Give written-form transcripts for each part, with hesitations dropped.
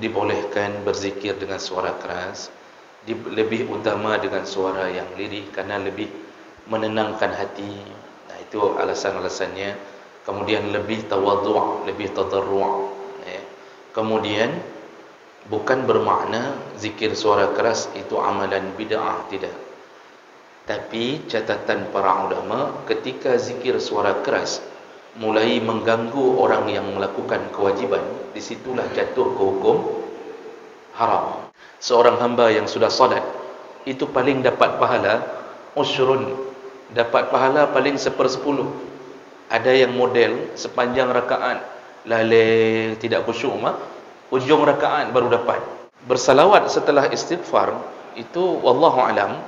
dibolehkan berzikir dengan suara keras, lebih utama dengan suara yang lirih karena lebih menenangkan hati. Nah, itu alasan-alasannya. Kemudian lebih tawadhu', lebih tadarru'. Kemudian bukan bermakna zikir suara keras itu amalan bid'ah, tidak. Tapi catatan para ulama, ketika zikir suara keras mulai mengganggu orang yang melakukan kewajiban, disitulah jatuh ke hukum haram. Seorang hamba yang sudah salat itu paling dapat pahala usrun, dapat pahala paling 1/10. Ada yang model sepanjang rakaat lalai tidak khusyuk mah, ujung rakaat baru dapat. Bersalawat setelah istighfar itu wallahu alam,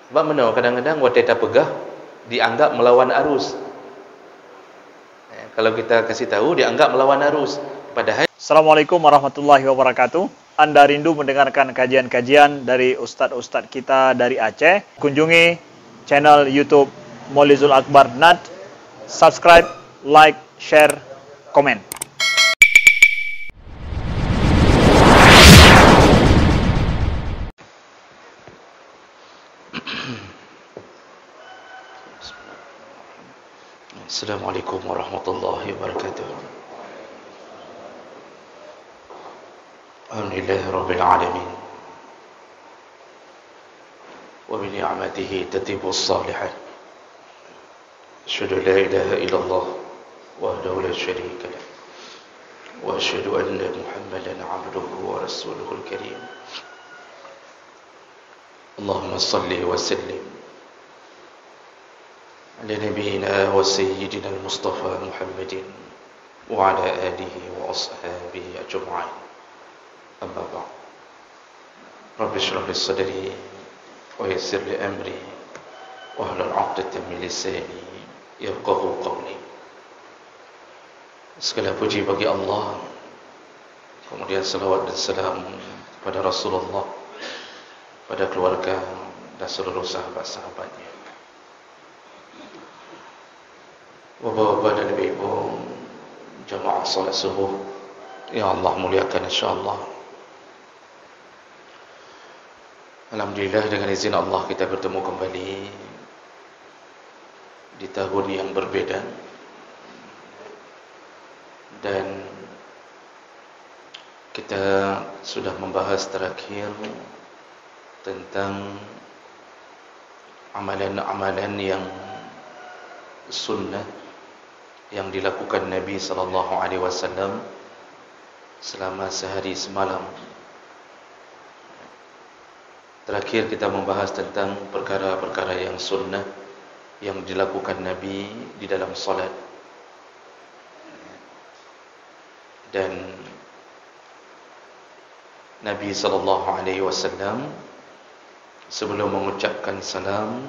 sebab mana kadang-kadang wateta pegah dianggap melawan arus. Kalau kita kasih tahu dianggap melawan arus, padahal. Assalamualaikum warahmatullahi wabarakatuh. Anda rindu mendengarkan kajian-kajian dari ustadz-ustadz kita dari Aceh? Kunjungi channel YouTube Maulizul Akbar NAD. Subscribe, like, share, komen. Assalamualaikum warahmatullahi wabarakatuh. Alhamdulillahi rabbil alamin. Wa bi ni'matihi tatibu as-salihat. Asyhadu la ilaha illallah wahdahu la syarika lah. Wa asyhadu anna Muhammadan 'abduhu wa rasuluhul karim. Allahumma shalli wa sallim ala nabiyyina wa sayyidina al-Mustafa Muhammadin wa ala alihi wa ashabihi ajma'in. Amma ba'd. Rabbi shrah li sadri wa yassir li amri wa hlul 'uqdatam min lisani yafqahu qawli. Segala puji bagi Allah, kemudian salawat dan salam kepada Rasulullah, pada keluarga dan seluruh sahabat-sahabatnya. Bapak-bapak dan ibu-ibu jamaah salat subuh yang Allah muliakan insyaAllah. Alhamdulillah, dengan izin Allah kita bertemu kembali di tahun yang berbeda. Dan kita sudah membahas terakhir tentang amalan-amalan yang sunnah yang dilakukan Nabi SAW selama sehari semalam. Terakhir kita membahas tentang perkara-perkara yang sunnah yang dilakukan Nabi di dalam salat. Dan Nabi SAW sebelum mengucapkan salam,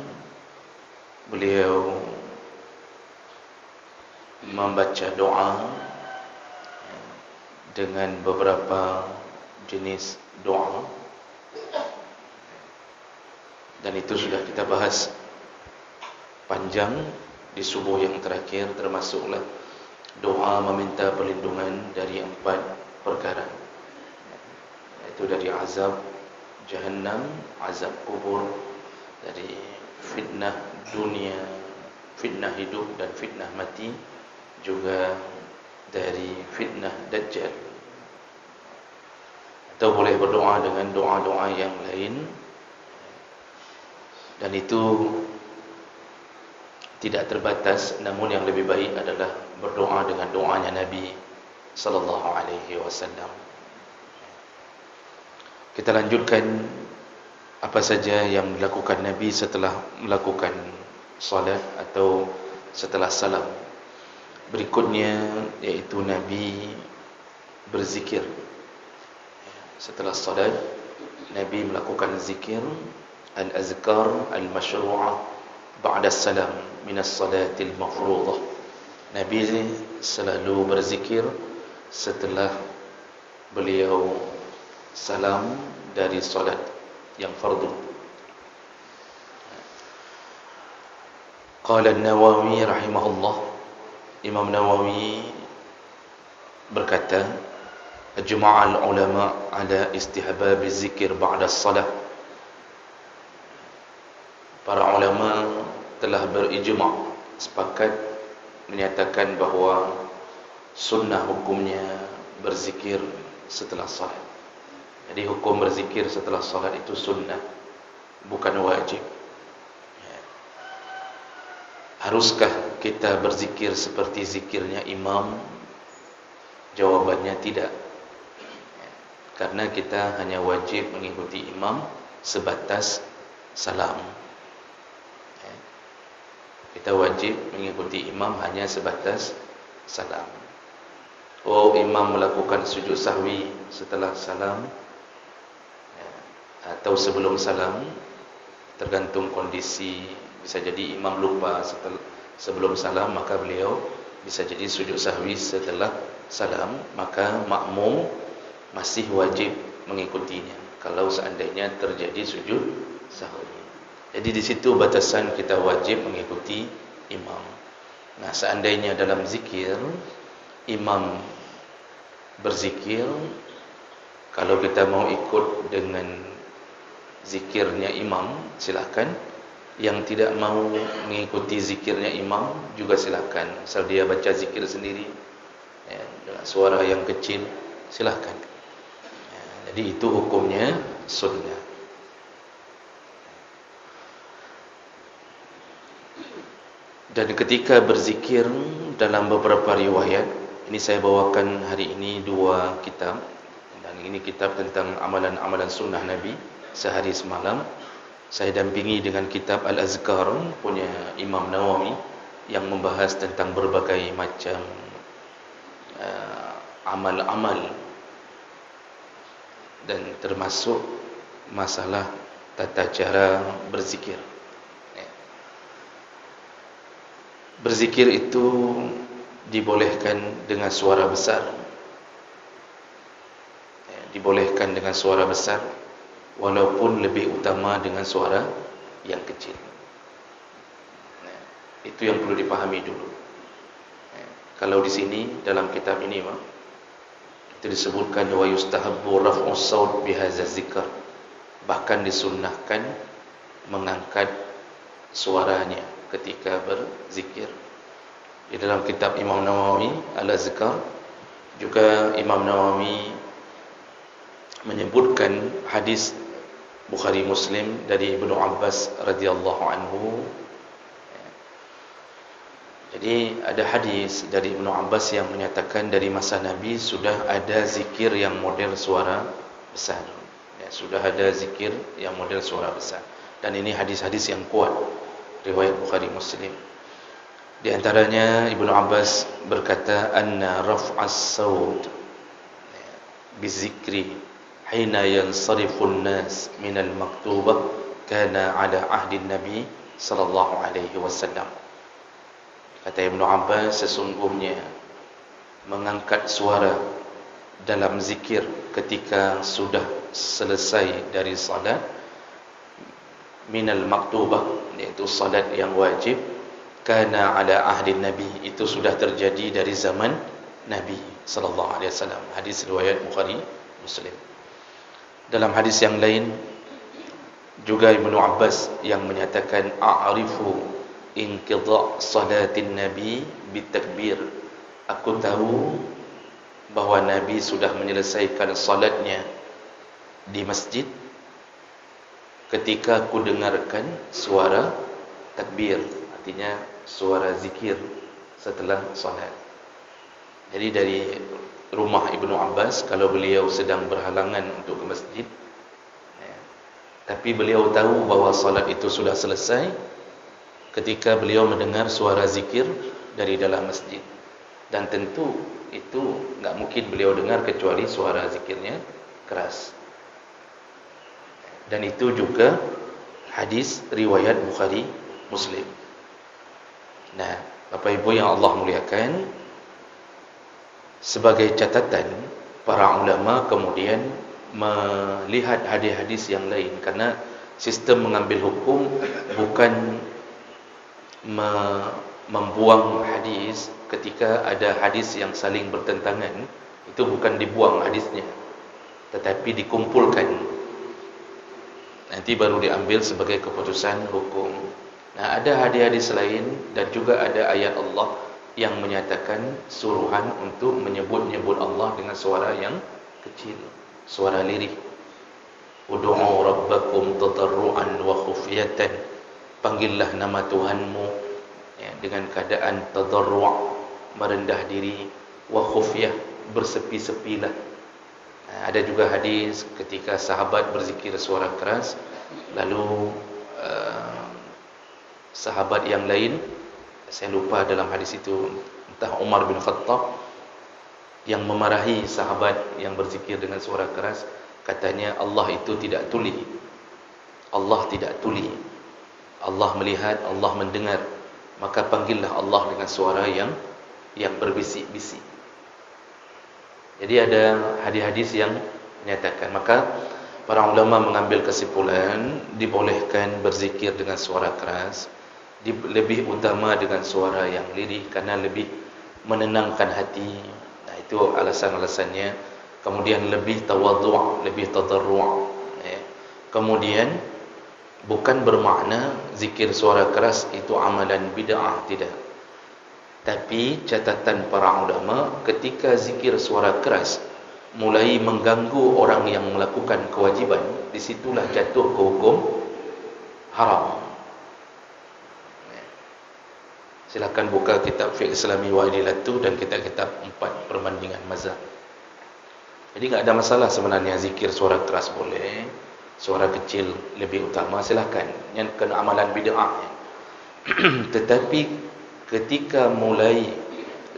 beliau membaca doa dengan beberapa jenis doa, dan itu sudah kita bahas panjang di subuh yang terakhir, termasuklah doa meminta perlindungan dari 4 perkara, yaitu dari azab Jahannam, azab kubur, dari fitnah dunia, fitnah hidup dan fitnah mati, juga dari fitnah Dajjal. Atau boleh berdoa dengan doa-doa yang lain, dan itu tidak terbatas. Namun yang lebih baik adalah berdoa dengan doanya Nabi SAW. Kita lanjutkan apa saja yang dilakukan Nabi setelah melakukan salat atau setelah salam. Berikutnya yaitu Nabi berzikir. Setelah salat Nabi melakukan zikir, al-azkar al-mashru'ah ba'da salam min as-salatil mafruḍah. Nabi selalu berzikir setelah beliau salam dari salat yang fardu. Qala an-Nawawi rahimahullah, Imam Nawawi berkata, ajma'al ulama ala istihbab zikir ba'da salah. Para ulama telah berijma', sepakat menyatakan bahawa sunnah hukumnya berzikir setelah salat. Jadi hukum berzikir setelah salat itu sunnah, bukan wajib. Haruskah kita berzikir seperti zikirnya imam? Jawabannya tidak. Karena kita hanya wajib mengikuti imam sebatas salam. Kita wajib mengikuti imam hanya sebatas salam. Oh, imam melakukan sujud sahwi setelah salam atau sebelum salam, tergantung kondisi. Bisa jadi imam lupa sebelum salam, maka beliau bisa jadi sujud sahwi setelah salam, maka makmum masih wajib mengikutinya kalau seandainya terjadi sujud sahwi. Jadi di situ batasan kita wajib mengikuti imam. Nah, seandainya dalam zikir imam berzikir, kalau kita mau ikut dengan zikirnya imam, silakan. Yang tidak mau mengikuti zikirnya imam juga silakan. Asal dia baca zikir sendiri dengan suara yang kecil, silakan. Jadi itu hukumnya sunnah. Dan ketika berzikir dalam beberapa riwayat, ini saya bawakan hari ini 2 kitab. Dan ini kitab tentang amalan-amalan sunnah Nabi sehari semalam. Saya dampingi dengan kitab Al-Azkar punya Imam Nawawi yang membahas tentang berbagai macam amal-amal dan termasuk masalah tata cara berzikir. Berzikir itu dibolehkan dengan suara besar. Dibolehkan dengan suara besar, walaupun lebih utama dengan suara yang kecil. Itu yang perlu dipahami dulu. Kalau di sini dalam kitab ini itu disebutkan wa yustahabbu raf'us saut bihadza zikr. Bahkan disunnahkan mengangkat suaranya ketika berzikir. Di dalam kitab Imam Nawawi Al-Azkar juga Imam Nawawi menyebutkan hadis Bukhari Muslim dari Ibnu Abbas radhiyallahu anhu. Jadi ada hadis dari Ibnu Abbas yang menyatakan dari masa Nabi sudah ada zikir yang model suara besar. Sudah ada zikir yang model suara besar. Dan ini hadis-hadis yang kuat, riwayat Bukhari Muslim. Di antaranya Ibnu Abbas berkata, anna raf'as saut bizikri hina yansarifun nas minal maktubah kana ala ahdi Nabi sallallahu alaihi wasallam. Kata Ibnu Abbas, sesungguhnya mengangkat suara dalam zikir ketika sudah selesai dari salat minal maktubah, iaitu salat yang wajib, kana ala ahdi Nabi, itu sudah terjadi dari zaman Nabi sallallahu alaihi wasallam. Hadis riwayat Bukhari Muslim. Dalam hadis yang lain juga Ibnu Abbas yang menyatakan a'rifu inqidha salatin Nabi bitakbir. Aku tahu bahwa Nabi sudah menyelesaikan salatnya di masjid ketika aku dengarkan suara takbir, artinya suara zikir setelah salat. Jadi dari rumah Ibnu Abbas, kalau beliau sedang berhalangan untuk ke masjid, tapi beliau tahu bahwa salat itu sudah selesai ketika beliau mendengar suara zikir dari dalam masjid. Dan tentu itu enggak mungkin beliau dengar kecuali suara zikirnya keras. Dan itu juga hadis riwayat Bukhari Muslim. Nah, Bapak Ibu yang Allah muliakan, sebagai catatan, para ulama kemudian melihat hadis-hadis yang lain, karena sistem mengambil hukum bukan membuang hadis ketika ada hadis yang saling bertentangan Itu bukan dibuang hadisnya, tetapi dikumpulkan. Nanti baru diambil sebagai keputusan hukum. Nah, ada hadis-hadis lain dan juga ada ayat Allah yang menyatakan suruhan untuk menyebut-nyebut Allah dengan suara yang kecil, suara lirih. Ud'u rabbakum tadarruan wa khufyatan. Panggillah nama Tuhanmu ya, dengan keadaan tadarru', merendah diri, wa khufyah, bersepi-sepilah. Nah, ada juga hadis ketika sahabat berzikir suara keras, lalu sahabat yang lain, saya lupa dalam hadis itu, entah Umar bin Khattab yang memarahi sahabat yang berzikir dengan suara keras, katanya Allah itu tidak tuli. Allah tidak tuli. Allah melihat, Allah mendengar. Maka panggillah Allah dengan suara yang berbisik-bisik. Jadi ada hadis-hadis yang menyatakan, maka para ulama mengambil kesimpulan dibolehkan berzikir dengan suara keras, lebih utama dengan suara yang lirih karena lebih menenangkan hati. Nah, itu alasan-alasannya. Kemudian lebih tawadhu', lebih tadarru'. Ya. Kemudian bukan bermakna zikir suara keras itu amalan bid'ah, tidak. Tapi catatan para ulama, ketika zikir suara keras mulai mengganggu orang yang melakukan kewajiban, disitulah jatuh ke hukum haram. Silakan buka kitab Fiqh Islami wa Adilatu dan kitab-kitab 4 perbandingan mazhab. Jadi tak ada masalah sebenarnya zikir suara keras boleh, suara kecil lebih utama, silakan. Yang kena amalan bid'ah. Tetapi ketika mulai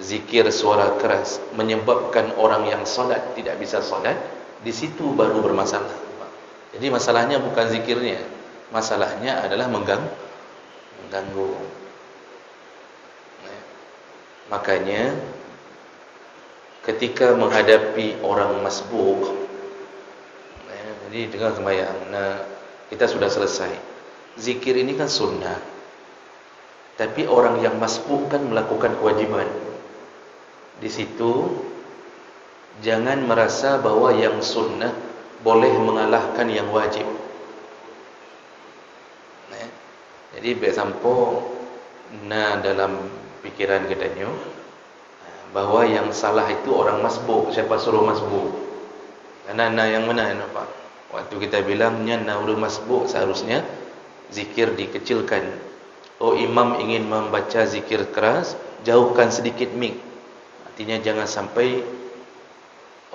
zikir suara keras menyebabkan orang yang solat tidak bisa solat, di situ baru bermasalah. Jadi masalahnya bukan zikirnya, masalahnya adalah mengganggu. Makanya ketika menghadapi orang masbuk, jadi dengan sembahyang, kita sudah selesai. Zikir ini kan sunnah, tapi orang yang masbuk kan melakukan kewajiban. Di situ jangan merasa bahwa yang sunnah boleh mengalahkan yang wajib. Jadi besampo dalam pikiran katanya bahawa yang salah itu orang masbuk. Siapa suruh masbuk? Karena yang mana nampak? Waktu kita bilangnya udah masbuk, seharusnya zikir dikecilkan. Oh, imam ingin membaca zikir keras, jauhkan sedikit mic. Artinya jangan sampai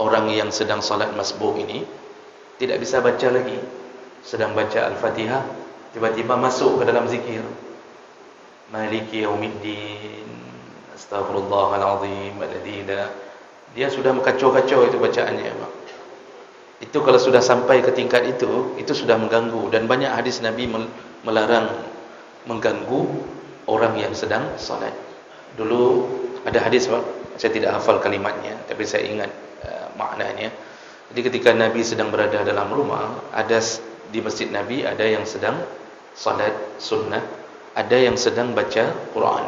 orang yang sedang salat masbuk ini tidak bisa baca lagi. Sedang baca Al-Fatihah, tiba-tiba masuk ke dalam zikir. Maliki yaumiddin, astaghfirullahalazim, dia sudah mengkacau-kacau itu bacaannya. Itu kalau sudah sampai ke tingkat itu sudah mengganggu. Dan banyak hadis Nabi melarang mengganggu orang yang sedang salat. Dulu ada hadis, saya tidak hafal kalimatnya, tapi saya ingat maknanya. Jadi ketika Nabi sedang berada dalam rumah, ada di masjid Nabi ada yang sedang salat sunnah, ada yang sedang baca Quran.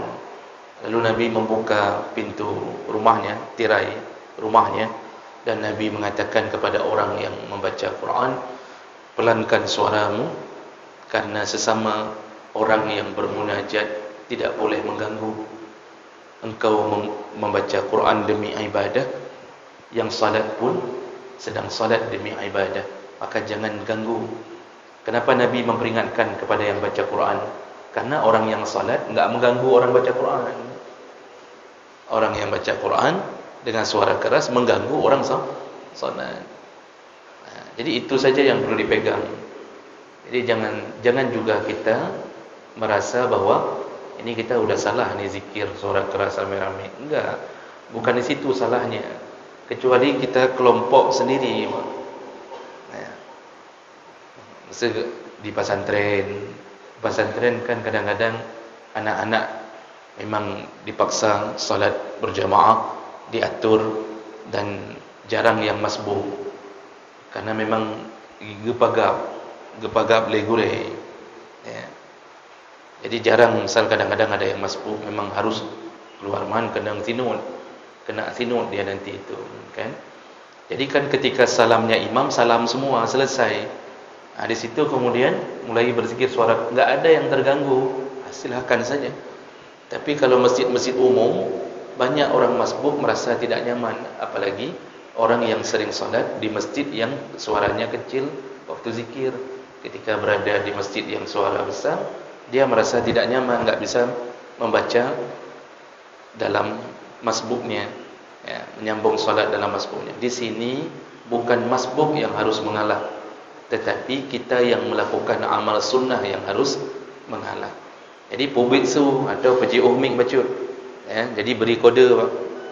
Lalu Nabi membuka pintu rumahnya, tirai rumahnya, dan Nabi mengatakan kepada orang yang membaca Quran, pelankan suaramu, karena sesama orang yang bermunajat tidak boleh mengganggu. Engkau membaca Quran demi ibadah, yang salat pun sedang salat demi ibadah, maka jangan ganggu. Kenapa Nabi memperingatkan kepada yang baca Quran? Karena orang yang salat enggak mengganggu orang baca Quran. Orang yang baca Quran dengan suara keras mengganggu orang salat. Jadi itu saja yang perlu dipegang. Jadi jangan juga kita merasa bahwa ini kita udah salah nih zikir suara keras rame-rame. Enggak. Bukan di situ salahnya. Kecuali kita kelompok sendiri. Di pesantren kan kadang-kadang anak-anak memang dipaksa salat berjamaah, diatur, dan jarang yang masbuk. Karena memang gepagap legure. Ya. Jadi jarang, misal kadang-kadang ada yang masbuk, memang harus keluar man kendang tinun. kena sinut dia nanti itu, kan? Jadi kan ketika salamnya imam, salam semua, selesai. Di situ kemudian mulai berzikir suara, enggak ada yang terganggu. Silakan saja. Tapi kalau masjid-masjid umum, banyak orang masbuk merasa tidak nyaman, apalagi orang yang sering solat di masjid yang suaranya kecil waktu zikir. Ketika berada di masjid yang suara besar, dia merasa tidak nyaman, enggak bisa membaca dalam masbuknya, ya, menyambung solat dalam masbuknya. Di sini bukan masbuk yang harus mengalah, tetapi kita yang melakukan amal sunnah yang harus mengalah. Jadi publik su atau peji umik bacut, ya, jadi beri kode,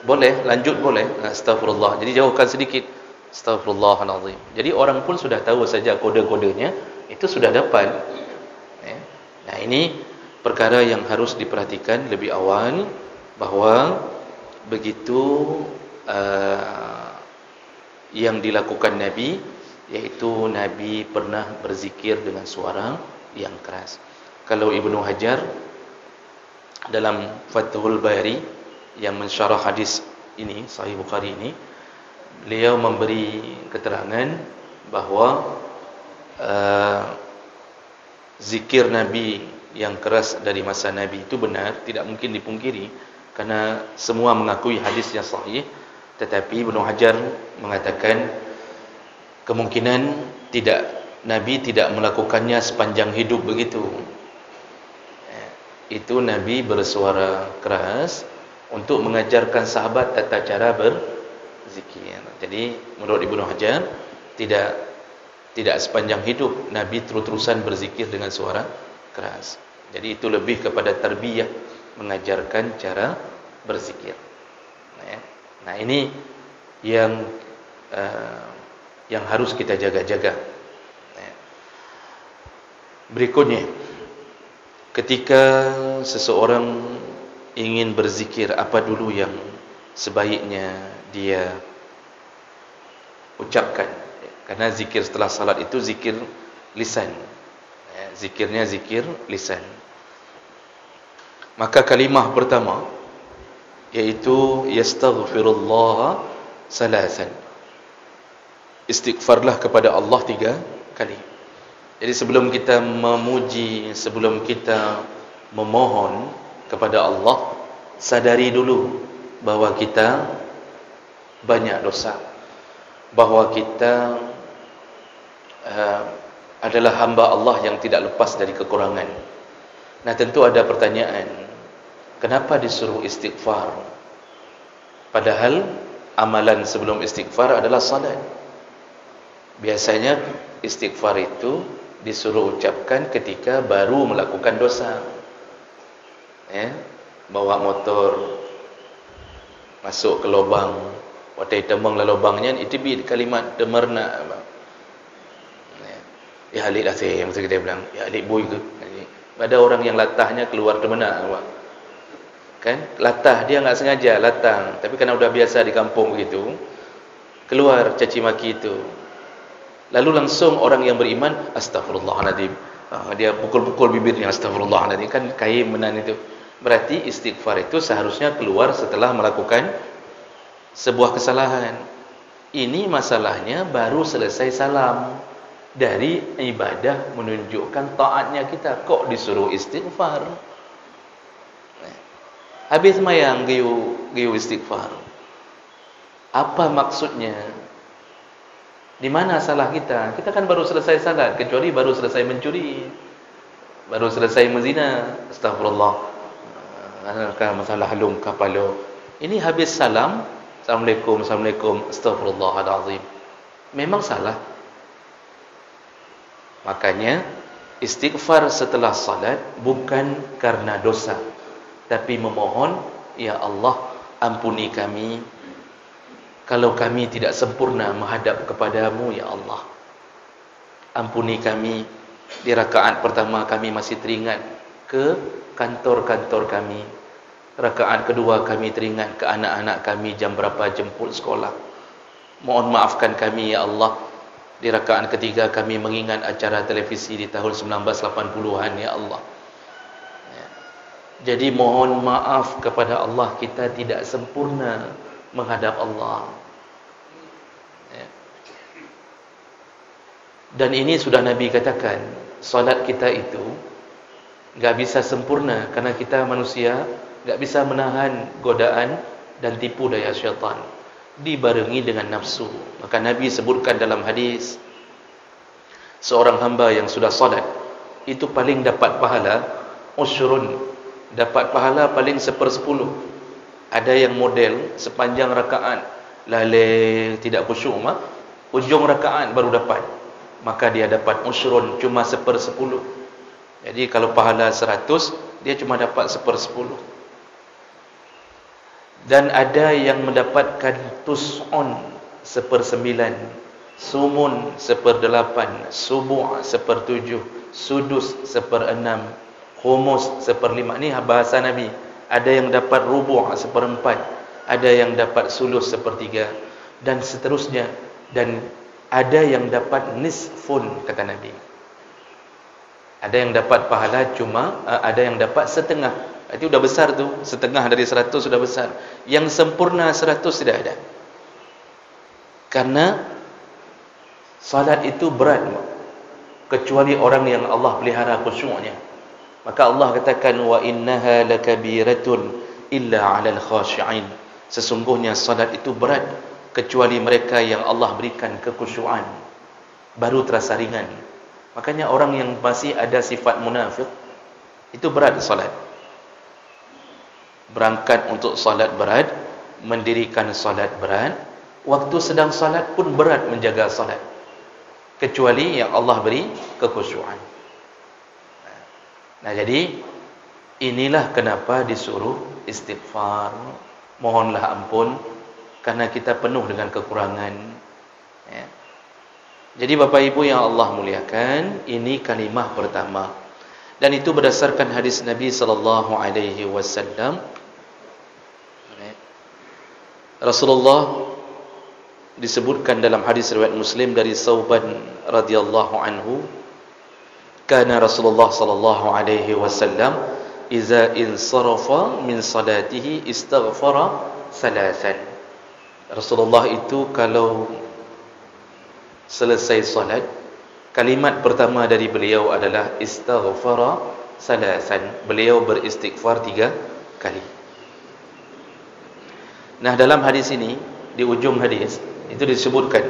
boleh, lanjut boleh, astagfirullah. Jadi jauhkan sedikit, astagfirullahalazim. Jadi orang pun sudah tahu saja kode-kodenya, itu sudah dapat, ya. Nah, ini perkara yang harus diperhatikan lebih awal, bahwa begitu yang dilakukan Nabi, yaitu Nabi pernah berzikir dengan suara yang keras. Kalau Ibnu Hajar dalam Fathul Bari yang mensyarah hadis ini, Sahih Bukhari ini, beliau memberi keterangan bahawa zikir Nabi yang keras dari masa Nabi itu benar, tidak mungkin dipungkiri, karena semua mengakui hadisnya sahih. Tetapi Ibnu Hajar mengatakan kemungkinan Nabi tidak melakukannya sepanjang hidup begitu. Itu Nabi bersuara keras untuk mengajarkan sahabat tata cara berzikir. Jadi menurut Ibnu Hajar tidak sepanjang hidup Nabi terus-terusan berzikir dengan suara keras. Jadi itu lebih kepada tarbiyah, mengajarkan cara berzikir. Nah, ini yang harus kita jaga-jaga. Berikutnya, ketika seseorang ingin berzikir, apa dulu yang sebaiknya dia ucapkan? Karena zikir setelah salat itu zikir lisan. Zikirnya zikir lisan. Maka kalimah pertama yaitu yastaghfirullah salasan. Istighfarlah kepada Allah 3 kali. Jadi sebelum kita memuji, sebelum kita memohon kepada Allah, sadari dulu bahwa kita banyak dosa, bahwa kita adalah hamba Allah yang tidak lepas dari kekurangan. Nah, tentu ada pertanyaan, kenapa disuruh istighfar? Padahal amalan sebelum istighfar adalah salat. Biasanya istighfar itu disuruh ucapkan ketika baru melakukan dosa. Bawa motor masuk ke lubang, watai temang la lubangnya, itu kalimat demarna. Ya alik lah saya, masa kita bilang, ya alik boy ke. Ada orang yang latahnya keluar ke mana, kan? Latah, dia enggak sengaja latang, tapi karena udah biasa di kampung begitu, keluar caci maki itu. Lalu langsung orang yang beriman, astagfirullahaladzim, dia pukul-pukul bibirnya, astagfirullahaladzim, kan kain menan itu. Berarti istighfar itu seharusnya keluar setelah melakukan sebuah kesalahan. Ini masalahnya baru selesai salam dari ibadah, menunjukkan taatnya kita, kok disuruh istighfar? Habis mayang giu istighfar. Apa maksudnya? Di mana salah kita? Kita kan baru selesai salat, kecuali baru selesai mencuri, baru selesai menzina, astagfirullah. Masalah halung kapalo. Ini habis salam, assalamualaikum, assalamualaikum, astagfirullahalazim. Memang salah. Makanya istighfar setelah salat bukan karena dosa, tapi memohon, ya Allah, ampuni kami kalau kami tidak sempurna menghadap kepadamu, ya Allah. Ampuni kami, di rakaat pertama kami masih teringat ke kantor-kantor kami, rakaat kedua kami teringat ke anak-anak kami jam berapa jemput sekolah. Mohon maafkan kami, ya Allah, di rakaat ketiga kami mengingat acara televisi di tahun 1980-an, ya Allah. Jadi mohon maaf kepada Allah, kita tidak sempurna menghadap Allah. Ya. Dan ini sudah Nabi katakan, solat kita itu enggak bisa sempurna karena kita manusia enggak bisa menahan godaan dan tipu daya syaitan, dibarengi dengan nafsu. Maka Nabi sebutkan dalam hadis, seorang hamba yang sudah solat itu paling dapat pahala usyrun, dapat pahala paling 1/10. Ada yang model sepanjang rakaat lalai tidak khusyuk, ujung rakaat baru dapat, maka dia dapat usyrun cuma 1/10. Jadi kalau pahala 100, dia cuma dapat 1/10. Dan ada yang mendapatkan tus'un 1/9, sumun 1/8, subu' 1/7, sudus 1/6, khumus 1/5. Ini bahasa Nabi. Ada yang dapat rubu' 1/4, ada yang dapat sulus 1/3, dan seterusnya. Dan ada yang dapat nisfun, kata Nabi. Ada yang dapat pahala cuma, ada yang dapat setengah. Itu sudah besar tu, setengah dari 100 sudah besar. Yang sempurna 100 tidak ada. Karena salat itu berat, kecuali orang yang Allah pelihara khusyuknya. Maka Allah katakan, wa innaha lakabiratun illa 'alal khashi'in. Sesungguhnya salat itu berat kecuali mereka yang Allah berikan kekhusyuan, baru terasa ringan. Makanya orang yang masih ada sifat munafik itu berat salat. Berangkat untuk salat berat, mendirikan salat berat, waktu sedang salat pun berat menjaga salat, kecuali yang Allah beri kekhusyuan. Nah, jadi inilah kenapa disuruh istighfar, mohonlah ampun, karena kita penuh dengan kekurangan. Ya. Jadi Bapak Ibu yang Allah muliakan, ini kalimah pertama, dan itu berdasarkan hadis Nabi sallallahu alaihi wasallam. Rasulullah disebutkan dalam hadis riwayat Muslim dari Sauban radhiyallahu anhu, kana Rasulullah sallallahu alaihi wasallam iza insarafa min salatihi istaghfara salasan. Rasulullah itu kalau selesai salat, kalimat pertama dari beliau adalah istaghfara salasan. Beliau beristighfar 3 kali. Nah, dalam hadis ini, di ujung hadis itu disebutkan,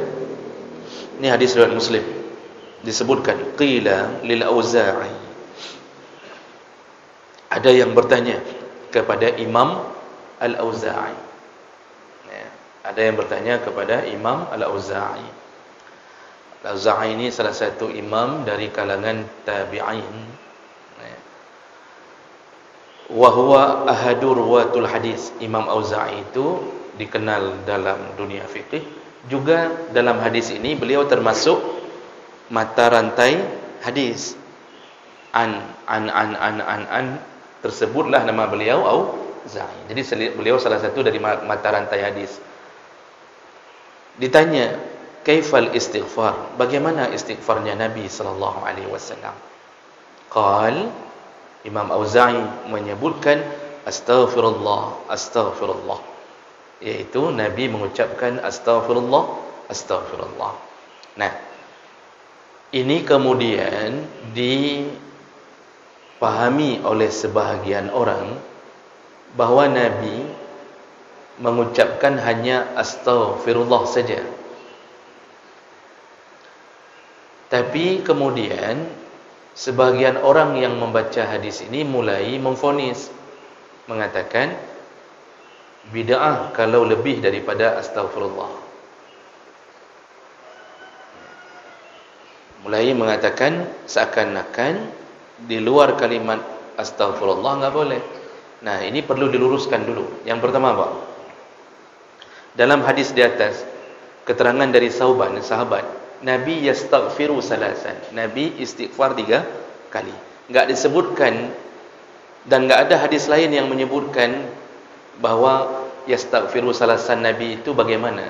ini hadis riwayat Muslim, disebutkan qila lil Auza'i. Ada yang bertanya kepada Imam Al-Auza'i. Ya, ada yang bertanya kepada Imam Al-Auza'i. Al-Auza'i ini salah satu imam dari kalangan tabi'in. Ya. Wa huwa ahadur ruwatul hadis. Imam Auza'i itu dikenal dalam dunia fikih. Juga dalam hadis ini beliau termasuk mata rantai hadis. An tersebutlah nama beliau Auza'i. Jadi beliau salah satu dari mata rantai hadis. Ditanya, kaifal istighfar? Bagaimana istighfarnya Nabi sallallahu alaihi wasallam? Qal, Imam Auza'i menyebutkan astaghfirullah, astaghfirullah. Yaitu Nabi mengucapkan astaghfirullah, astaghfirullah. Nah, ini kemudian dipahami oleh sebahagian orang bahawa Nabi mengucapkan hanya astaghfirullah saja. Tapi kemudian sebahagian orang yang membaca hadis ini mulai memvonis, mengatakan bid'ah kalau lebih daripada astaghfirullah. Mulai mengatakan seakan-akan di luar kalimat astaghfirullah enggak boleh. Nah, ini perlu diluruskan dulu. Yang pertama, Pak, dalam hadis di atas, keterangan dari Sauban, sahabat, Nabi yastaghfiru salasan. Nabi istighfar 3 kali. Enggak disebutkan, dan enggak ada hadis lain yang menyebutkan bahawa yastaghfiru salasan Nabi itu bagaimana.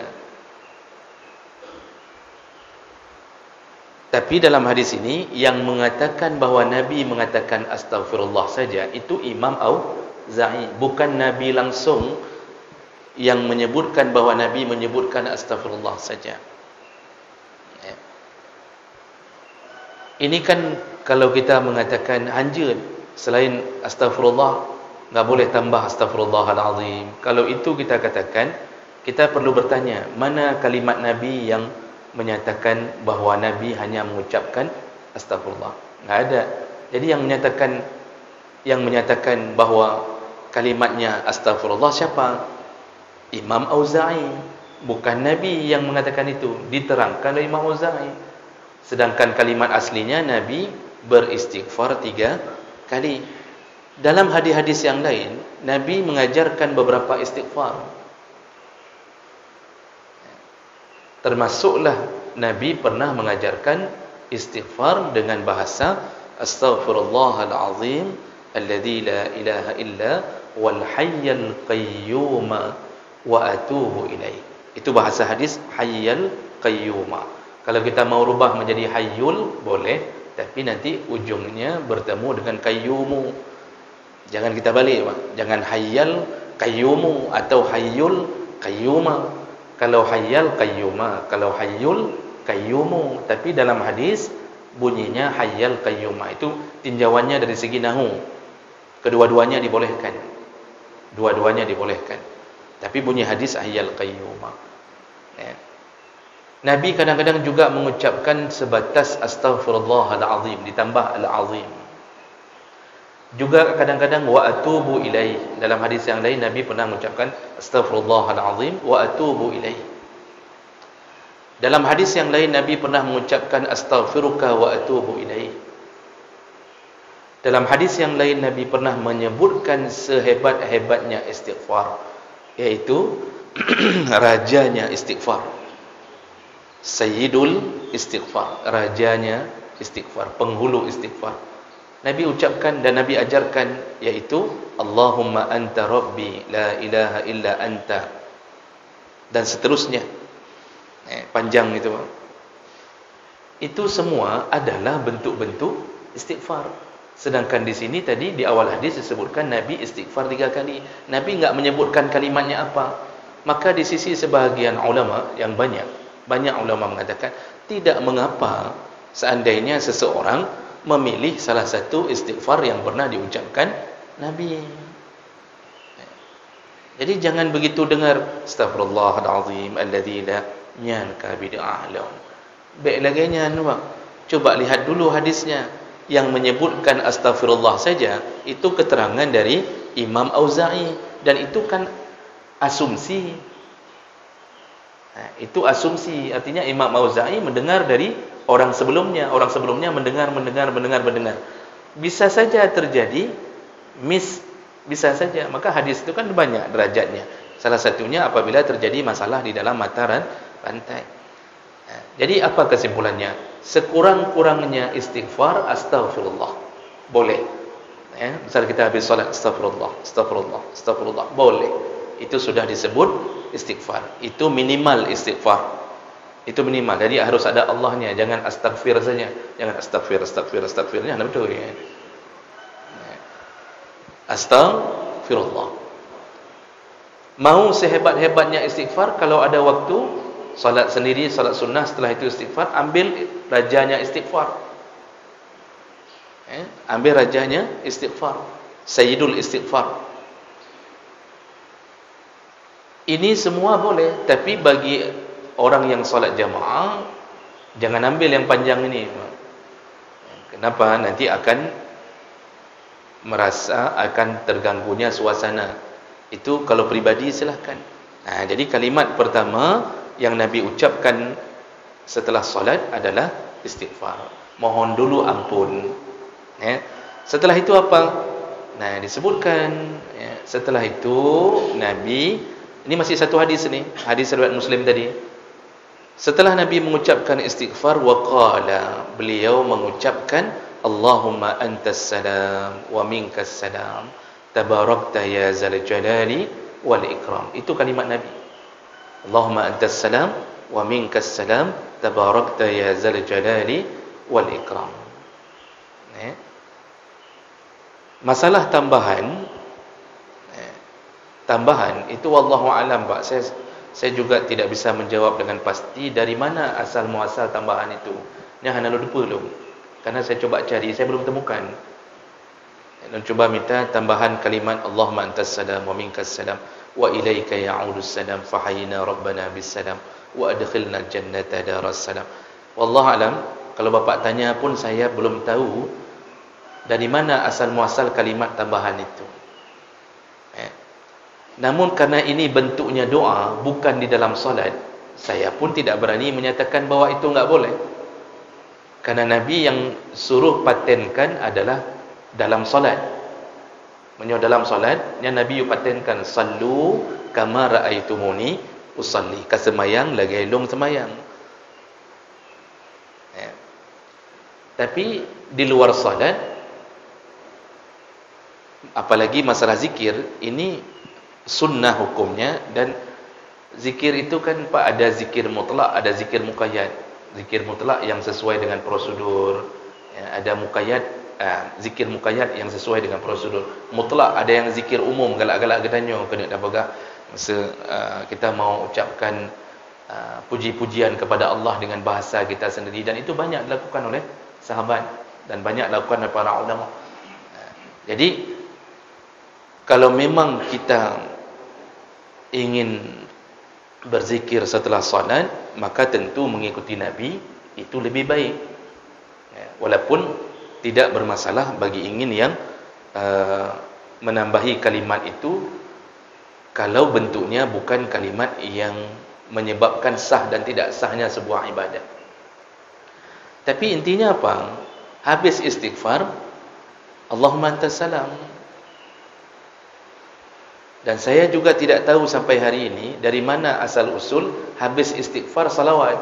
Tapi dalam hadis ini yang mengatakan bahawa Nabi mengatakan astaghfirullah saja itu Imam Auza'i, bukan Nabi langsung yang menyebutkan bahawa Nabi menyebutkan astaghfirullah saja. Ini kan kalau kita mengatakan hanja selain astaghfirullah, enggak boleh tambah astaghfirullahalazim. Kalau itu kita katakan, kita perlu bertanya, mana kalimat Nabi yang menyatakan bahawa Nabi hanya mengucapkan astaghfirullah? Enggak ada. Jadi yang menyatakan bahawa kalimatnya astaghfirullah siapa? Imam Auza'i. Bukan Nabi yang mengatakan itu, diterangkan oleh Imam Auza'i. Sedangkan kalimat aslinya Nabi beristighfar 3 kali. Dalam hadis-hadis yang lain, Nabi mengajarkan beberapa istighfar. Termasuklah Nabi pernah mengajarkan istighfar dengan bahasa astaghfirullahalazim alladzi la ilaha illa wal hayyul qayyum wa atubu ilaih. Itu bahasa hadis hayyul qayyum. Kalau kita mau rubah menjadi hayyul boleh, tapi nanti ujungnya bertemu dengan qayyumu. Jangan kita balik, Pak. Jangan hayyul qayyumu atau hayyul qayyuma. Kalau hayyul qayyuma, kalau hayyul qayyumu, tapi dalam hadis bunyinya hayyul qayyuma. Itu tinjauannya dari segi nahwu. Kedua-duanya dibolehkan. Dua-duanya dibolehkan. Tapi bunyi hadis hayyul qayyuma. Ya. Nabi kadang-kadang juga mengucapkan sebatas astaghfirullahalazim ditambah al-azim. Juga kadang-kadang wa atubu ilaih. Dalam hadis yang lain Nabi pernah mengucapkan astaghfirullahalazim wa atubu ilaih. Dalam hadis yang lain Nabi pernah mengucapkan astaghfiruka wa atubu ilaih. Dalam hadis yang lain Nabi pernah menyebutkan sehebat-hebatnya istighfar, yaitu rajanya istighfar, Sayyidul istighfar, rajanya istighfar, penghulu istighfar. Nabi ucapkan dan Nabi ajarkan, yaitu Allahumma anta rabbi la ilaha illa anta, dan seterusnya. Panjang itu. Itu semua adalah bentuk-bentuk istighfar. Sedangkan di sini tadi di awal hadis disebutkan Nabi istighfar 3 kali. Nabi enggak menyebutkan kalimatnya apa. Maka di sisi sebahagian ulama yang banyak ulama mengatakan tidak mengapa seandainya seseorang memilih salah satu istighfar yang pernah diucapkan Nabi. Jadi jangan begitu dengar astaghfirullahalazim alladzi la yanka bid'ahlam. Baik lagi nyanwa. Coba lihat dulu hadisnya. Yang menyebutkan astaghfirullah saja itu keterangan dari Imam Auza'i, dan itu kan asumsi. Nah, itu asumsi, artinya Imam Auza'i mendengar dari orang sebelumnya mendengar. Bisa saja terjadi bisa saja. Maka hadis itu kan banyak derajatnya. Salah satunya apabila terjadi masalah di dalam mata rantai. Nah, jadi apa kesimpulannya? Sekurang-kurangnya istighfar astaghfirullah boleh. Misal kita habis salat astagfirullah boleh. Itu sudah disebut istighfar. Itu minimal istighfar. Itu minimal. Jadi harus ada Allahnya, jangan astaghfir saja. Jangan astaghfirnya betul ya. Astaghfirullah. Mau sehebat-hebatnya istighfar, kalau ada waktu salat sendiri, salat sunnah, setelah itu istighfar, ambil rajanya istighfar. Ambil rajanya istighfar, Sayyidul istighfar. Ini semua boleh, tapi bagi orang yang salat jamaah jangan ambil yang panjang ini. Kenapa? Nanti akan merasa akan terganggunya suasana. Itu kalau pribadi silahkan. Nah, jadi kalimat pertama yang Nabi ucapkan setelah salat adalah istighfar. Mohon dulu ampun. Setelah itu apa? Nah, disebutkan setelah itu Nabi, ini masih satu hadis ni, hadis riwayat Muslim tadi. Setelah Nabi mengucapkan istighfar, waqala, beliau mengucapkan Allahumma antas salam wa minkas salam tabarakta ya zal jalali wal ikram. Itu kalimat Nabi. Allahumma antas salam wa minkas salam tabarakta ya zal jalali wal ikram. Masalah tambahan, tambahan itu wallahu alam Pak. Saya juga tidak bisa menjawab dengan pasti dari mana asal muasal tambahan itu. Ini hanya lupa belum. Karena saya coba cari, saya belum temukan. Dan cuba minta tambahan kalimat Allahumma antas salam wa minkas salam wa ilaika ya'udus salam fahayyina rabbana bis salam wa adkhilna jannata daras salam. Wallahu alam, kalau Bapak tanya pun saya belum tahu dari mana asal muasal kalimat tambahan itu. Namun karena ini bentuknya doa, bukan di dalam solat, saya pun tidak berani menyatakan bahawa itu enggak boleh. Karena Nabi yang suruh patenkan adalah dalam solat. Menyo dalam solat, yang Nabi patenkan sallu kama raaitumuni usalli. Kasemayang lagi long semayang. Tapi di luar solat, apalagi masalah zikir, ini sunnah hukumnya. Dan zikir itu kan Pak, ada zikir mutlak, ada zikir muqayyad. Zikir mutlak yang sesuai dengan prosedur, ada muqayyad, zikir muqayyad yang sesuai dengan prosedur. Mutlak ada yang zikir umum, galak-galak gedanyo kena dah bagah masa kita mau ucapkan puji-pujian kepada Allah dengan bahasa kita sendiri, dan itu banyak dilakukan oleh sahabat dan banyak dilakukan oleh para ulama. Jadi kalau memang kita ingin berzikir setelah salat, maka tentu mengikuti Nabi itu lebih baik. Walaupun tidak bermasalah bagi ingin yang menambahi kalimat itu kalau bentuknya bukan kalimat yang menyebabkan sah dan tidak sahnya sebuah ibadah. Tapi intinya apa? Habis istighfar, Allahumma antas salam. Dan saya juga tidak tahu sampai hari ini dari mana asal usul habis istighfar salawat.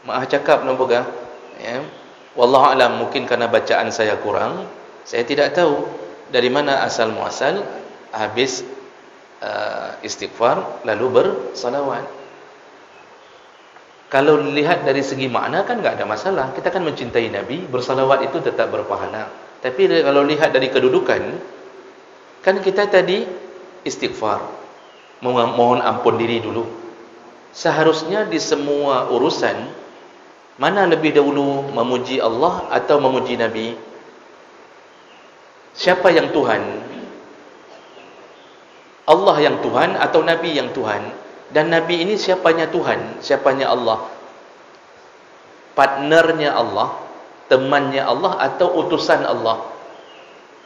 Maaf cakap nampak ya. Wallahu alam, mungkin karena bacaan saya kurang, saya tidak tahu dari mana asal muasal habis istighfar lalu bersalawat. Kalau lihat dari segi makna kan enggak ada masalah. Kita kan mencintai Nabi, bersalawat itu tetap berpahala. Tapi kalau lihat dari kedudukan, kan kita tadi istighfar, mohon ampun diri dulu. Seharusnya di semua urusan, mana lebih dahulu memuji Allah atau memuji Nabi? Siapa yang Tuhan? Allah yang Tuhan atau Nabi yang Tuhan? Dan Nabi ini siapanya Tuhan? Siapanya Allah? Partnernya Allah, temannya Allah atau utusan Allah?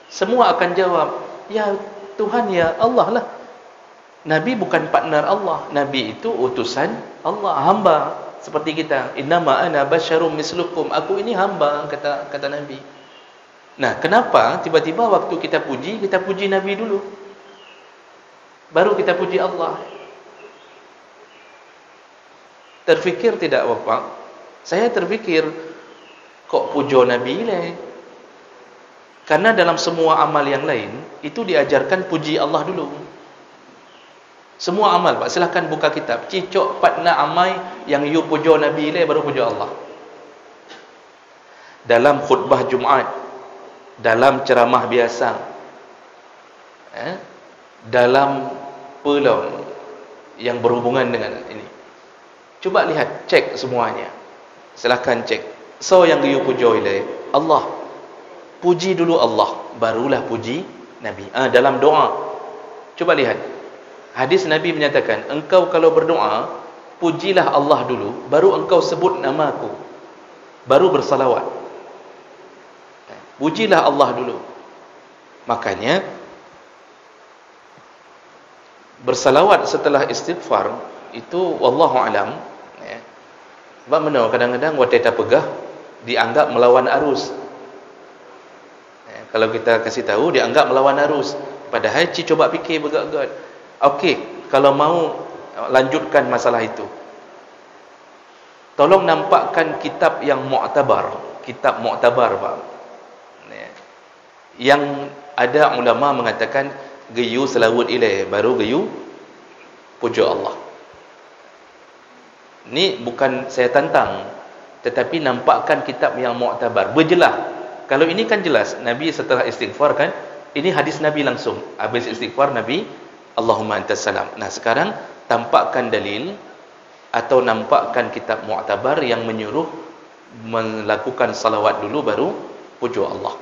Semua akan jawab, ya Tuhan, ya Allah lah. Nabi bukan partner Allah. Nabi itu utusan Allah, hamba seperti kita. Innama ana basyarum mislukum. Aku ini hamba, kata Nabi. Nah, kenapa tiba-tiba waktu kita puji Nabi dulu, baru kita puji Allah? Terfikir tidak Bapak? Saya terfikir, kok pujo Nabi lah? Karena dalam semua amal yang lain itu diajarkan puji Allah dulu. Semua amal Pak, silahkan buka kitab. Cicok patna amai yang you pujo Nabi le baru pujo Allah. Dalam khutbah Jumaat, dalam ceramah biasa, dalam pelong yang berhubungan dengan ini. Coba lihat, cek semuanya. Silahkan cek. So yang you pujo le Allah. Puji dulu Allah, barulah puji Nabi. Dalam doa, coba lihat. Hadis Nabi menyatakan, engkau kalau berdoa, pujilah Allah dulu, baru engkau sebut nama aku, baru bersalawat. Pujilah Allah dulu. Makanya bersalawat setelah istighfar itu wallahu alam. Sebab mana kadang-kadang wateta pegah dianggap melawan arus. Kalau kita kasih tahu, dianggap melawan arus. Padahal coba fikir begak-begak. Okey, kalau mau lanjutkan masalah itu, tolong nampakkan kitab yang mu'tabar. Kitab mu'tabar Pak, yang ada ulama mengatakan geyu selawat ilaih, baru geyu puja Allah. Ini bukan saya tantang, tetapi nampakkan kitab yang mu'tabar, berjelas. Kalau ini kan jelas, Nabi setelah istighfar kan ini hadis Nabi langsung. Habis istighfar Nabi, Allahumma antas salam. Nah, sekarang tampakkan dalil atau nampakkan kitab mu'tabar yang menyuruh melakukan salawat dulu baru pujuk Allah.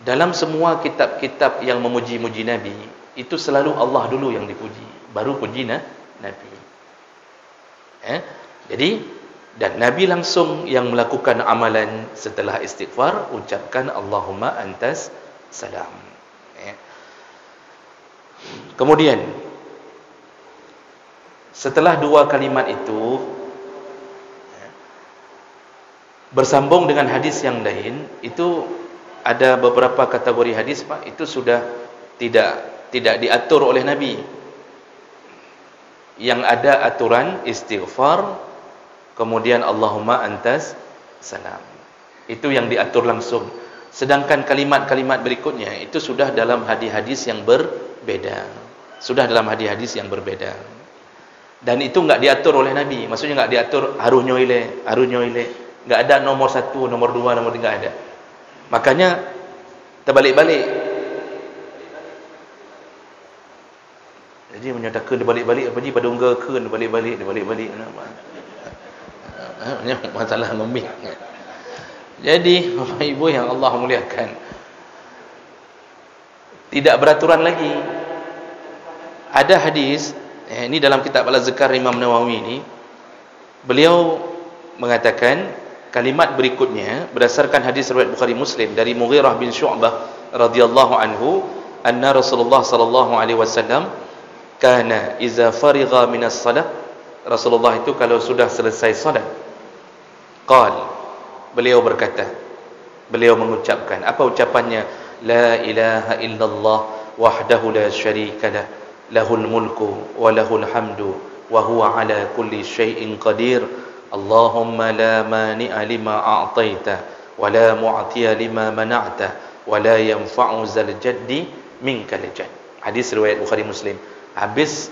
Dalam semua kitab-kitab yang memuji-muji Nabi, itu selalu Allah dulu yang dipuji, baru puji Nabi. Jadi, dan Nabi langsung yang melakukan amalan setelah istighfar, ucapkan Allahumma antas salam. Kemudian, setelah dua kalimat itu bersambung dengan hadis yang lain, itu ada beberapa kategori hadis Pak, itu sudah tidak diatur oleh Nabi. Yang ada aturan istighfar, kemudian Allahumma antas salam. Itu yang diatur langsung. Sedangkan kalimat-kalimat berikutnya itu sudah dalam hadis-hadis yang berbeda. Sudah dalam hadis-hadis yang berbeda. Dan itu enggak diatur oleh Nabi. Maksudnya enggak diatur harus nyoile. Enggak ada nomor 1, nomor 2, nomor 3 ada. Makanya terbalik-balik. Jadi menyatakan terbalik-balik apa ni pada ungga ke terbalik-balik. Masalah memik. Jadi Bapak Ibu yang Allah muliakan, tidak beraturan lagi. Ada hadis, ini dalam kitab Al-Azkar Imam Nawawi ini, beliau mengatakan kalimat berikutnya berdasarkan hadis riwayat Bukhari Muslim dari Mughirah bin Syu'bah radhiyallahu anhu, anna Rasulullah sallallahu alaihi wasallam kana iza farigha minas salat, Rasulullah itu kalau sudah selesai salat, beliau berkata, beliau mengucapkan, apa ucapannya? La ilaha illallah wahdahu la syarika lah, lahul mulku wa lahul hamdu wa huwa ala kulli syai'in qadir. Allahumma la mani'a lima a'taita wa la mu'tiya lima mana'ta wa la yanfa'u zal jaddi minkal jadd. Hadis riwayat Bukhari Muslim. Habis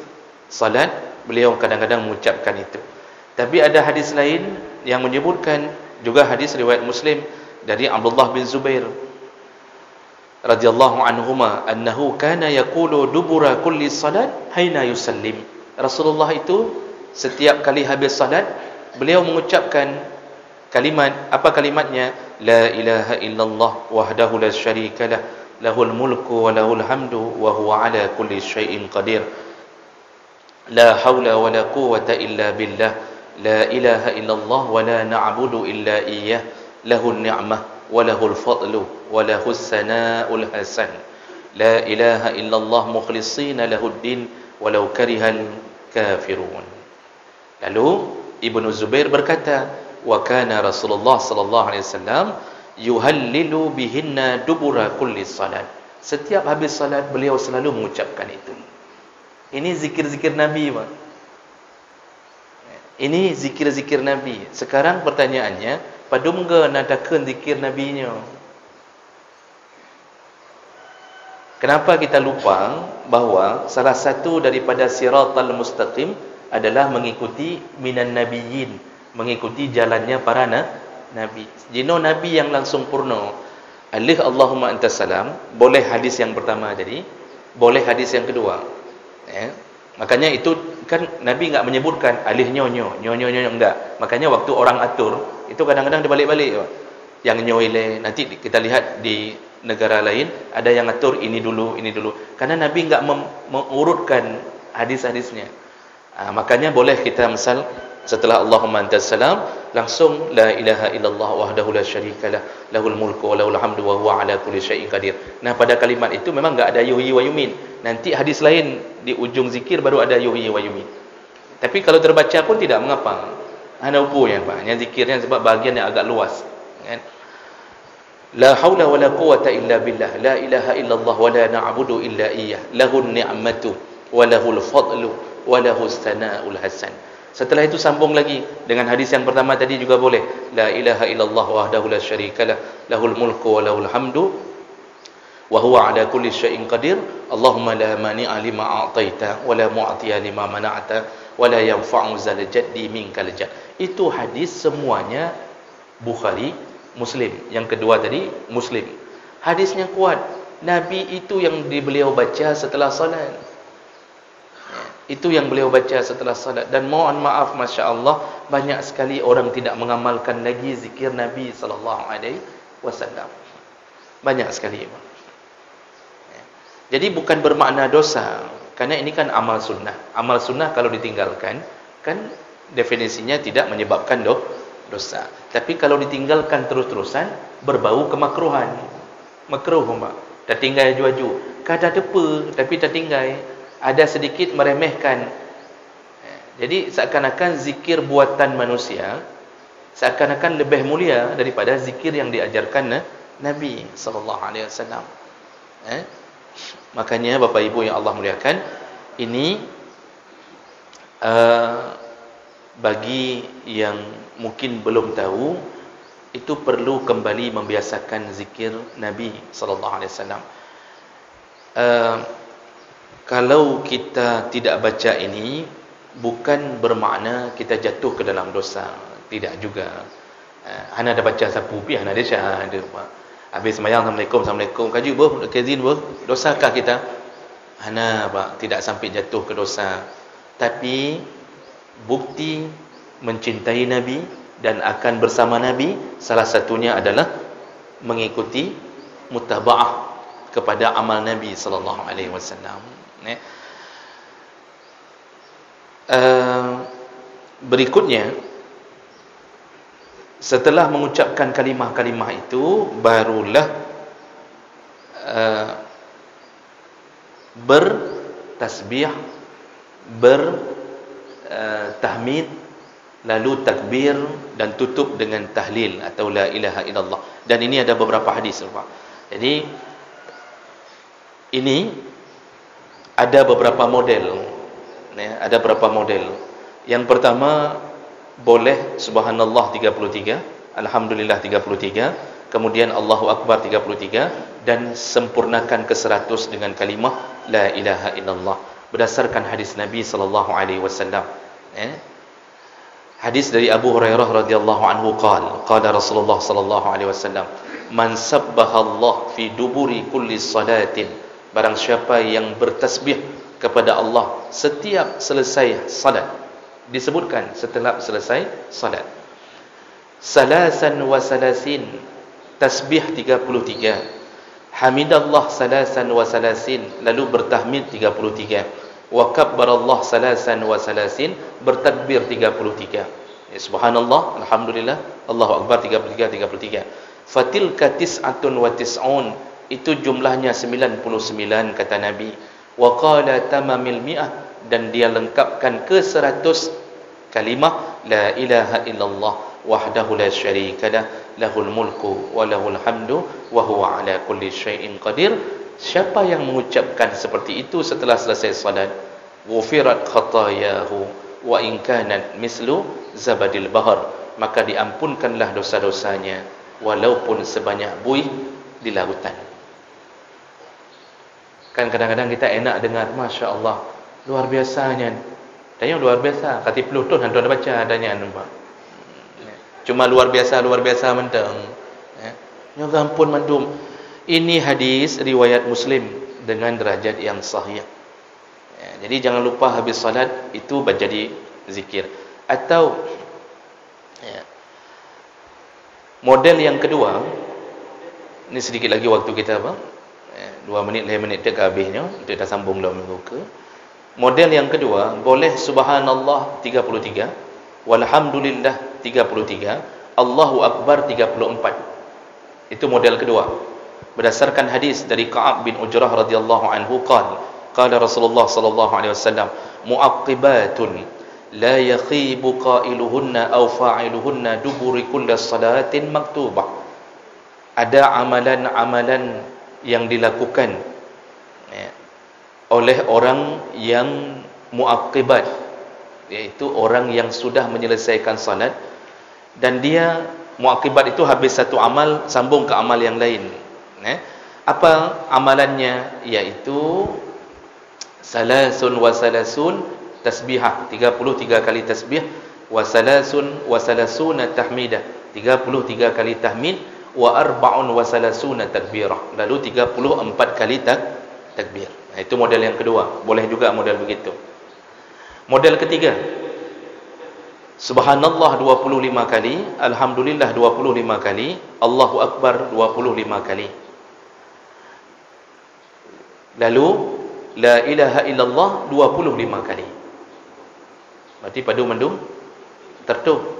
salat beliau kadang-kadang mengucapkan itu. Tapi ada hadis lain yang menyebutkan, juga hadis riwayat Muslim dari Abdullah bin Zubair radhiyallahu anhuma annahu kana yaqulu dubura kulli salat haina yusallim. Rasulullah itu setiap kali habis salat beliau mengucapkan kalimat, apa kalimatnya? La ilaha illallah wahdahu la syarika lah, lahul mulku wa lahul hamdu wa huwa ala kulli syai'in qadir. La haula wa la quwwata illa billah. La ilaha illallah wa la na'budu illa iyyah. Lahul ni'mah wa lahul fadlu wa lahus sana'ul hasan. La ilaha illallah mukhlishina lahud din walau karihal kafirun. Lalu Ibnu Zubair berkata, wa kana Rasulullah sallallahu alaihi wasallam yuhallilu bihinna dubura kulli salat. Setiap habis salat beliau selalu mengucapkan itu. Ini zikir-zikir Nabi, Pak. Ini zikir-zikir Nabi. Sekarang pertanyaannya, padumga nadakan zikir Nabinya. Kenapa kita lupa bahawa salah satu daripada siratal mustaqim adalah mengikuti minan nabiyyin, mengikuti jalannya para nabi. Jino nabi yang langsung purna. Alih Allahumma antas salam, boleh hadis yang pertama jadi, boleh hadis yang kedua. Makanya itu kan Nabi enggak menyebutkan alih nyonyo enggak. Makanya waktu orang atur itu kadang-kadang dibalik-balik. Yang nyoile, nanti kita lihat di negara lain ada yang atur ini dulu. Karena Nabi enggak mengurutkan hadis-hadisnya. Makanya boleh kita misal setelah Allahumma antas salam langsung la ilaha illallah wahdahu la syarikalah lahul mulku wa lahul hamdu wa huwa ala kulli syai'in qadir. Nah, pada kalimat itu memang enggak ada yuhyi wa yumin. Nanti hadis lain di ujung zikir baru ada yuhyi wa yumin. Tapi kalau terbaca pun tidak mengapa. Ana upunya Pak, yang zikirnya sebab bahagian yang agak luas, kan? La haula wala quwwata illa billah, la ilaha illallah wa la na'budu illa iyyah, lahun ni'matu wa lahul fadlu wa lahus sana'ul hasan. Setelah itu sambung lagi dengan hadis yang pertama tadi juga boleh. La ilaha illallah wahdahu la syarikalah, lahul mulku wa lahul hamdu wa huwa ala kulli syai'in qadir. Allahumma la mani'a lima a'taita wa la mu'tiya lima mana'ta wa la yanfa'u zal jaddi minkal jadd. Itu hadis semuanya Bukhari Muslim. Yang kedua tadi Muslim. Hadisnya kuat. Nabi itu yang beliau baca setelah salat. Itu yang beliau baca setelah salat. Dan mohon maaf, Masya Allah, banyak sekali orang tidak mengamalkan lagi zikir Nabi SAW. Banyak sekali. Jadi bukan bermakna dosa. Karena ini kan amal sunnah. Amal sunnah kalau ditinggalkan, kan definisinya tidak menyebabkan dosa. Tapi kalau ditinggalkan terus-terusan, berbau kemakruhan. Makruh, Mak. Dah tinggal ju-ju. Kada depa, tapi dah tinggal. Ada sedikit meremehkan. Jadi seakan-akan zikir buatan manusia seakan-akan lebih mulia daripada zikir yang diajarkan Nabi SAW. Makanya Bapak Ibu yang Allah muliakan, ini bagi yang mungkin belum tahu, itu perlu kembali membiasakan zikir Nabi SAW. Kalau kita tidak baca ini, bukan bermakna kita jatuh ke dalam dosa. Tidak juga. Hana dah baca sapu pi, hana dia ada. Habis sembahyang, Assalamualaikum, kaji ber, kezin ber, dosakah kita? Hana Pak, tidak sampai jatuh ke dosa. Tapi bukti mencintai Nabi dan akan bersama Nabi, salah satunya adalah mengikuti mutaba'ah kepada amal Nabi SAW. Berikutnya, setelah mengucapkan kalimah-kalimah itu, barulah bertasbih, bertahmid, lalu takbir dan tutup dengan tahlil atau la ilaha illallah. Dan ini ada beberapa hadis, Pak. Jadi ini ada beberapa model. Ada beberapa model. Yang pertama, boleh subhanallah 33, alhamdulillah 33, kemudian Allahu Akbar 33, dan sempurnakan ke 100 dengan kalimah la ilaha illallah berdasarkan hadis Nabi SAW. Hadis dari Abu Hurairah radhiyallahu anhu qala Rasulullah sallallahu alaihi wasallam, man sabbaha Allah fi duburi kulli salatin, barang siapa yang bertasbih kepada Allah setiap selesai salat. Disebutkan setelah selesai salat. Salasan wa salasin, tasbih 33. Hamidallah salasan wa salasin, lalu bertahmid 33. Wa kabbarallah salasan wa salasin, bertakbir 33. Subhanallah, alhamdulillah, Allahu Akbar 33. Fatilka tis'atun wa tis'un, itu jumlahnya 99 kata Nabi. Wa qala tamamil mi'ah, dan dia lengkapkan ke 100 kalimah la ilaha illallah wahdahu la syarika lah, lahul mulku wa lahul hamdu wa huwa ala kulli syai'in qadir. Siapa yang mengucapkan seperti itu setelah selesai salat, ghufirat khatayahu wa in kanat mislu zabadil bahr, maka diampunkanlah dosa-dosanya walaupun sebanyak buih di lautan. Kan kadang-kadang kita enak dengar, Masya Allah, luar biasanya. Tanya luar biasa, kati peluh tu hantu ada baca adanya nampak. Cuma luar biasa mentang. Ya ampun mandum. Ini hadis riwayat Muslim dengan derajat yang sahih. Jadi jangan lupa habis salat itu jadi zikir. Atau model yang kedua, ini sedikit lagi waktu kita apa? 2 minit, 5 minit dekat habisnya, kita dah sambung dalam minggu ke. Model yang kedua, boleh subhanallah 33, walhamdulillah 33, Allahu Akbar 34. Itu model kedua. Berdasarkan hadis dari Ka'ab bin Ujrah radhiyallahu anhu qala Rasulullah sallallahu alaihi wasallam, mu'aqqibatun la yakhibu qailuhunna aw fa'iluhunna duburi kulli salatin maktubah. Ada amalan-amalan yang dilakukan oleh orang yang mu'aqqibat, iaitu orang yang sudah menyelesaikan salat, dan dia mu'aqqibat itu habis satu amal sambung ke amal yang lain. Apa amalannya? Yaitu salasun wa salasun tasbihah, 33 kali tasbih, wa salasun wa salasuna tahmidah, 33 kali tahmid wa arba'un wa salasuna takbirah. Lalu 34 kali takbir. Itu model yang kedua. Boleh juga model begitu. Model ketiga, subhanallah 25 kali, alhamdulillah 25 kali, Allahu akbar 25 kali. Lalu la ilaha illallah 25 kali. Berarti padu mendung tertub.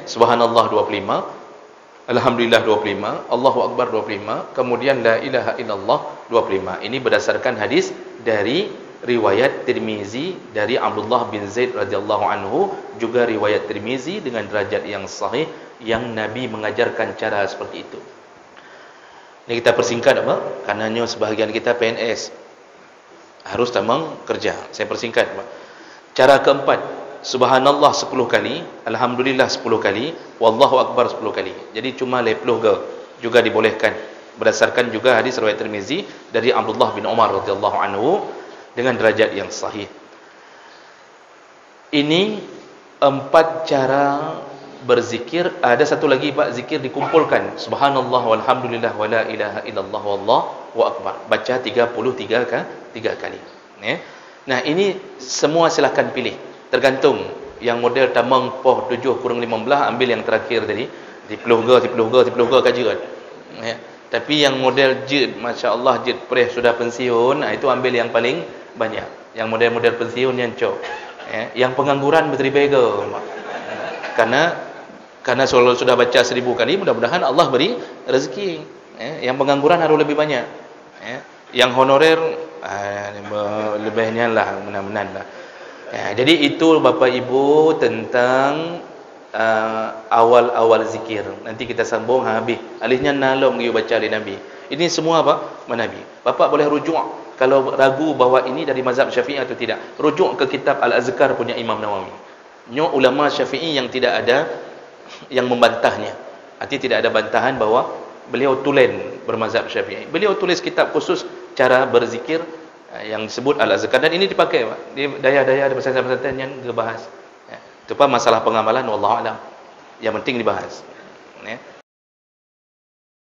Subhanallah 25, alhamdulillah 25, Allahu akbar 25, kemudian la ilaha illallah 25. Ini berdasarkan hadis dari riwayat Tirmizi dari Abdullah bin Zaid radhiyallahu anhu, juga riwayat Tirmizi dengan derajat yang sahih yang Nabi mengajarkan cara seperti itu. Ini kita persingkat apa? Karenanya sebahagian kita PNS harus tamang kerja. Saya persingkat apa? Cara keempat, subhanallah 10 kali, alhamdulillah 10 kali, wallahu akbar 10 kali. Jadi cuma 50 ke juga dibolehkan. Berdasarkan juga hadis riwayat Tirmizi dari Abdullah bin Umar radhiyallahu anhu dengan derajat yang sahih. Ini 4 cara berzikir. Ada satu lagi Pak, zikir dikumpulkan, subhanallah walhamdulillah wala ilaha illallah wallahu akbar. Baca 33 kali. Nah, ini semua silakan pilih. Tergantung yang model tamang poh 7 kurang 15, ambil yang terakhir tadi. 30 kaji kan. Tapi yang model jid, masya-Allah jid preh sudah pensiun, itu ambil yang paling banyak. Yang model-model pensiun yang cok. Yang pengangguran berteribai ke. Karena kalau sudah baca 1000 kali, mudah-mudahan Allah beri rezeki. Yang pengangguran harus lebih banyak. Yang honorer lebihnya lah, benar-benar lah. Jadi itu Bapak Ibu tentang awal-awal zikir. Nanti kita sambung habis. Alihnya nalom you baca oleh Nabi. Ini semua apa? Nabi. Bapak boleh rujuk kalau ragu bahawa ini dari mazhab Syafi'i atau tidak. Rujuk ke kitab Al-Azkar punya Imam Nawawi. Nyo ulama Syafi'i yang tidak ada yang membantahnya. Artinya tidak ada bantahan bahawa beliau tulen bermazhab Syafi'i. Beliau tulis kitab khusus cara berzikir yang disebut Al-Azkar, dan ini dipakai Pak di daya-daya ada pesantren-pesantren yang dibahas. Itu Pak masalah pengamalan wallahu alam. Yang penting dibahas.